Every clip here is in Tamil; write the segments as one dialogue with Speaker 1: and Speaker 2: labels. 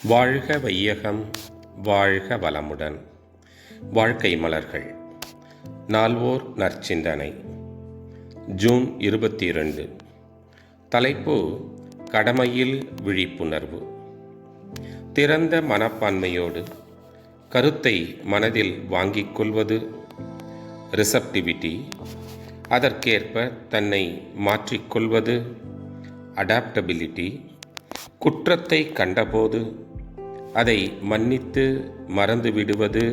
Speaker 1: வாழ்க வையகம், வாழ்க வளமுடன். வாழ்க்கை மலர்கள். நால்வோர் நற்சிந்தனை. ஜூன் 22. தலைப்பு: கடமையில் விழிப்புணர்வு. திறந்த மனப்பான்மையோடு கருத்தை மனதில் வாங்கிக் கொள்வது ரிசப்டிவிட்டி, அதற்கேற்ப தன்னை மாற்றிக்கொள்வது அடாப்டபிலிட்டி, குற்றத்தை கண்டபோது அதை மன்னித்து மறந்துவிடுவது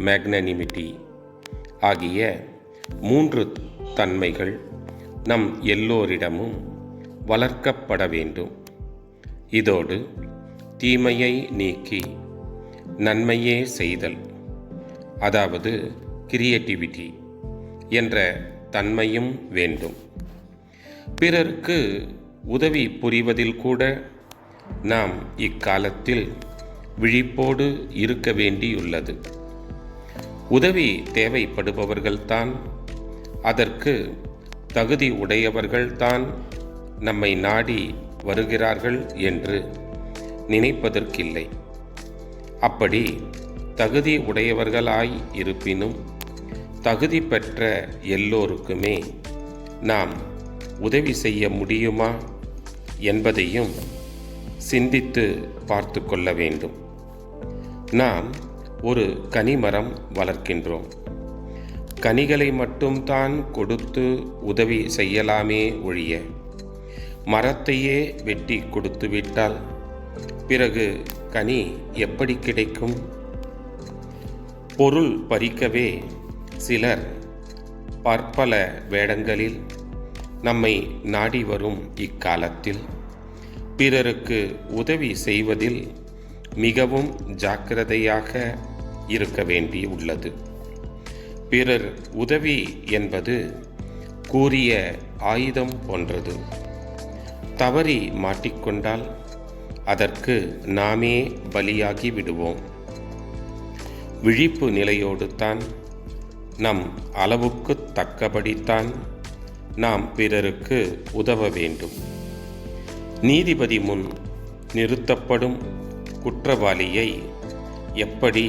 Speaker 1: மேக்னனிமிட்டி ஆகிய 3 தன்மைகள் நம் எல்லோரிடமும் வளர்க்கப்பட வேண்டும். இதோடு தீமையை நீக்கி நன்மையே செய்தல், அதாவது கிரியேட்டிவிட்டி என்ற தன்மையும் வேண்டும். பிறருக்கு உதவி புரிவதில் கூட நாம் இக்காலத்தில் விழிப்போடு இருக்க வேண்டியுள்ளது. உதவி தேவைப்படுபவர்கள்தான், அதற்கு தகுதி உடையவர்கள்தான் நம்மை நாடி வருகிறார்கள் என்று நினைப்பதற்கில்லை. அப்படி தகுதி உடையவர்களாய் இருப்பினும் தகுதி பெற்ற எல்லோருக்குமே நாம் உதவி செய்ய முடியுமா என்பதையும் சிந்தித்து பார்த்து கொள்ள வேண்டும். நாம் ஒரு கனிமரம் வளர்க்கின்றோம். கனிகளை மட்டும்தான் கொடுத்து உதவி செய்யலாமே ஒழிய மரத்தையே வெட்டி கொடுத்து விட்டால் பிறகு கனி எப்படி கிடைக்கும்? பொருள் பறிக்கவே சிலர் பற்பல வேடங்களில் நம்மை நாடி வரும் இக்காலத்தில் பிறருக்கு உதவி செய்வதில் மிகவும் ஜாக்கிரதையாக இருக்க வேண்டியுள்ளது. பிறர் உதவி என்பது கூரிய ஆயுதம் போன்றது. தவறி மாட்டிக்கொண்டால் அதற்கு நாமே பலியாகி விடுவோம். விழிப்பு நிலையோடு தான், நம் அளவுக்கு தக்கபடித்தான் நாம் பிறருக்கு உதவ வேண்டும். நீதிபதி முன் நிறுத்தப்படும் குற்றவாளியை எப்படி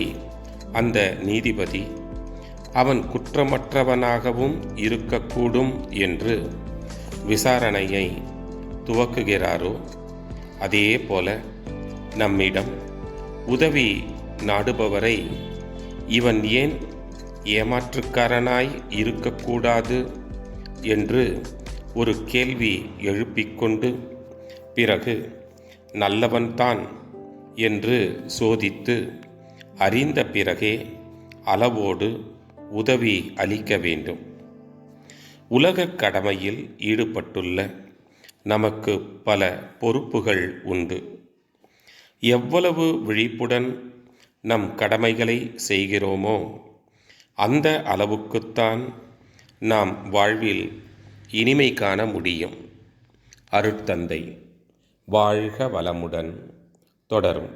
Speaker 1: அந்த நீதிபதி அவன் குற்றமற்றவனாகவும் இருக்கக்கூடும் என்று விசாரணையை துவக்குகிறாரோ, அதே போல நம்மிடம் உதவி நாடுபவரை இவன் ஏன் ஏமாற்றுக்காரனாய் இருக்கக்கூடாது என்று ஒரு கேள்வி எழுப்பிக்கொண்டு பிறகு நல்லவன்தான் என்று சோதித்து அறிந்த பிறகே அளவோடு உதவி அளிக்க வேண்டும். உலக கடமையில் ஈடுபட்டுள்ள நமக்கு பல பொறுப்புகள் உண்டு. எவ்வளவு விழிப்புடன் நம் கடமைகளை செய்கிறோமோ அந்த அளவுக்குத்தான் நாம் வாழ்வில் இனிமை காண முடியும். அருட்தந்தை. வாழ்க வளமுடன். தொடரும்.